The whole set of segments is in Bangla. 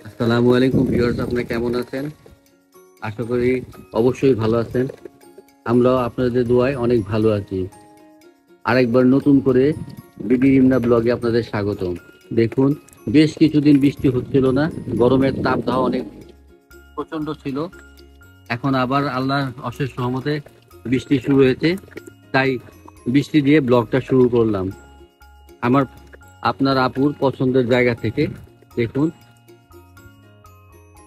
আসসালামু আলাইকুম ভিউয়ার্স, আপনারা কেমন আছেন? আশা করি অবশ্যই ভালো আছেন। আমরাও আপনাদের দোয়ায় অনেক ভালো আছি। আরেকবার নতুন করে বিডি ইমনা ব্লগে আপনাদের স্বাগতম। দেখুন, বেশ কিছুদিন বৃষ্টি হচ্ছিল না, গরমের তাপদাহ অনেক প্রচন্ড ছিল। এখন আবার আল্লাহর অশেষ রহমতে বৃষ্টি শুরু হয়েছে, তাই বৃষ্টি দিয়ে ব্লগটা শুরু করলাম আমার আপনার আপুর পছন্দের জায়গা থেকে। দেখুন,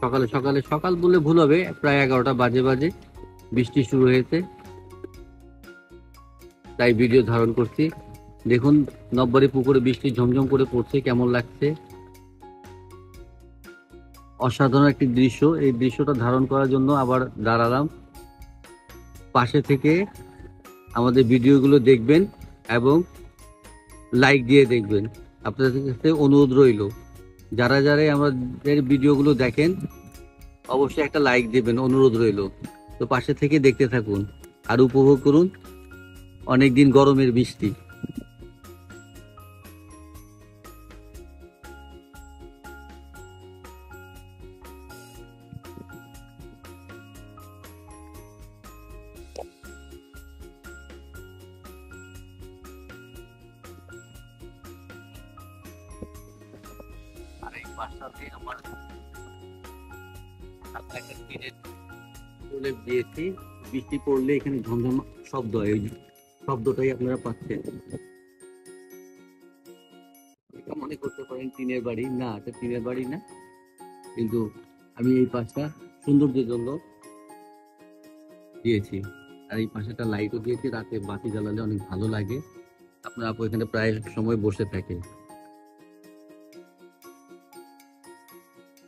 সকালে সকালে, সকাল বললে ভুল হবে, প্রায় 11টা বাজে বাজে বৃষ্টি শুরু হয়েছে, তাই ভিডিও ধারণ করছি। দেখুন, নববাড়ি পুকুরে বৃষ্টি ঝমঝম করে পড়ছে, কেমন লাগছে। অসাধারণ একটি দৃশ্য। এই দৃশ্যটা ধারণ করার জন্য আবার দাঁড়ালাম। পাশে থেকে আমাদের ভিডিওগুলো দেখবেন এবং লাইক দিয়ে দেখবেন, আপনাদের কাছে অনুরোধ রইল। যারা যারা আমাদের ভিডিওগুলো দেখেন অবশ্যই একটা লাইক দেবেন, অনুরোধ রইল। তো পাশে থেকে দেখতে থাকুন আর উপভোগ করুন অনেকদিন গরমের বৃষ্টি। আর এই পাশটাতে আমার একটা টিনের প্রলেপ দিয়েছি। বৃষ্টি পড়লে এখানে ঝমঝম শব্দ হয়, ওই শব্দটাই আপনারা পাচ্ছেন। এটা মনে করতে পারেন টিনের বাড়ি, না এটা টিনের বাড়ি না, কিন্তু আমি এই পাশটা সৌন্দর্যের জন্য দিয়েছি। আর এই পাশে একটা লাইটও দিয়েছি, রাতে বাতি জ্বালালে অনেক ভালো লাগে। আপনার আপু এখানে প্রায় সময় বসে থাকে।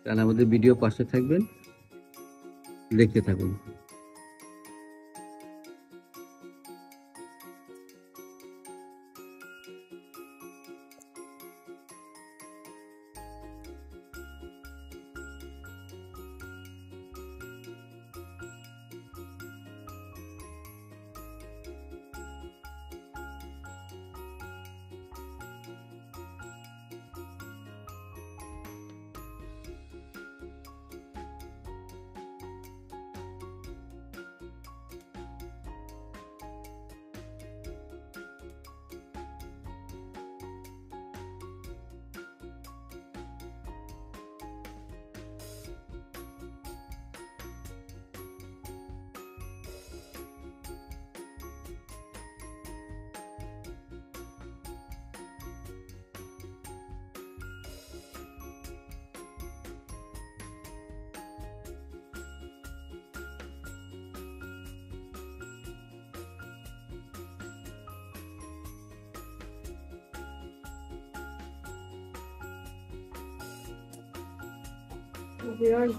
তাহলে আমাদের ভিডিও পাশে থাকবেন, দেখতে থাকুন।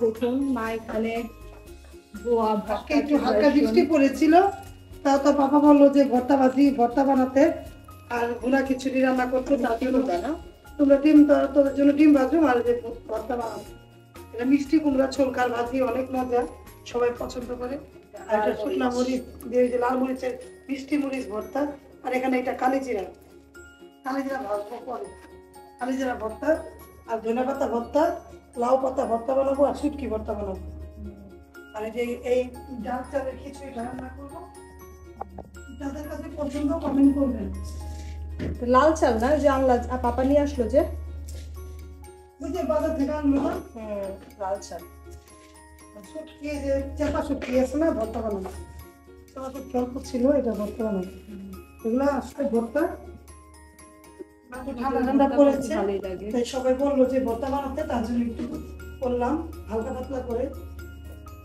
দেখুন মা এখানে একটু হালকা বৃষ্টি পড়েছিল, তাও তো পাপা বললো যে ভর্তা বানাতে আর ভুনা খিচুড়ি রান্না করতে। তোমরা ডিম, তোদের জন্য ডিম ভাজো আর যে ভর্তা বানাবো। এটা মিষ্টি কুমড়া ছোলকার ভাজি, অনেক মজা, সবাই পছন্দ করে। আর এটা শুকনা মরিচ দিয়ে, যে লাল মরিচের মিষ্টি মরিচ ভর্তা। আর এখানে এটা কালিজিরা ভাজবো পরে, কালিজিরা ভর্তা আর ধনে পাতা ভর্তা, লাউ পাতা ভর্তা বানাবো আর শুটকি ভর্তা বানাবো। আর এই ডাল চালের খিচুড়িটা রান্না করবো। যাদের কাছে পছন্দ কমেন্ট করবেন। লাল চাল না, যে আনলা পাপা নিয়ে আসলো যে, ওই যে বাজার থেকে আনলো না, লাল চাল। শুটকি, যে চাপা শুটকি আছে না, ভর্তা বানাবো। চাপা শুটকি অল্প ছিল, এটা ভর্তা বানাবো। এগুলো আসলে ভর্তা ঠান্ডা ঠান্ডা পড়েছে, তাই সবাই বললো যে ভর্তা বানাতে, তার জন্য একটু করলাম হালকা পাতলা করে।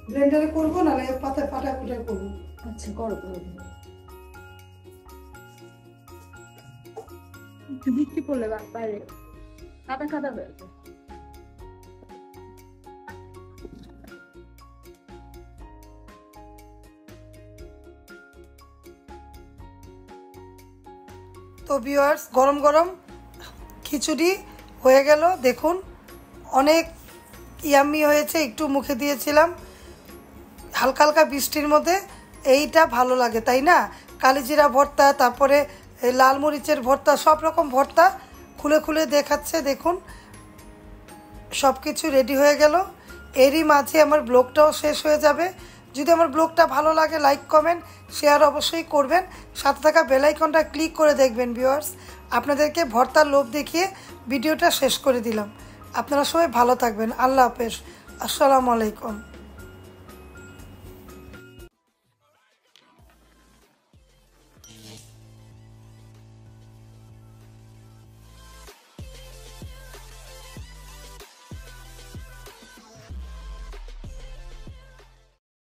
ব্লেন্ডারে করবো না, পাতায় পাটা কুটায় করবো। আচ্ছা করো। বৃষ্টি পড়লে বাইরে কাদা কাদা হয়ে যায়। তো ভিউয়ার্স, গরম গরম খিচুড়ি হয়ে গেল। দেখুন, অনেক ইয়াম্মি হয়েছে। একটু মুখে দিয়েছিলাম, হালকা হালকা বৃষ্টির মধ্যে এইটা ভালো লাগে, তাই না? কালিজিরা ভর্তা, তারপরে লাল মরিচের ভর্তা, সব রকম ভর্তা খুলে খুলে দেখাচ্ছে। দেখুন, সব কিছু রেডি হয়ে গেল। এরই মাঝে আমার ব্লগটাও শেষ হয়ে যাবে। যদি আমার ব্লগটা ভালো লাগে লাইক কমেন্ট শেয়ার অবশ্যই করবেন, সাথে থাকা বেল আইকনটা ক্লিক করে দেখবেন। ভিউয়ার্স, আপনাদেরকে ভর্তার লোভ দেখিয়ে ভিডিওটা শেষ করে দিলাম। আপনারা সবাই ভালো থাকবেন। আল্লাহ হাফেজ। আসসালামু আলাইকুম।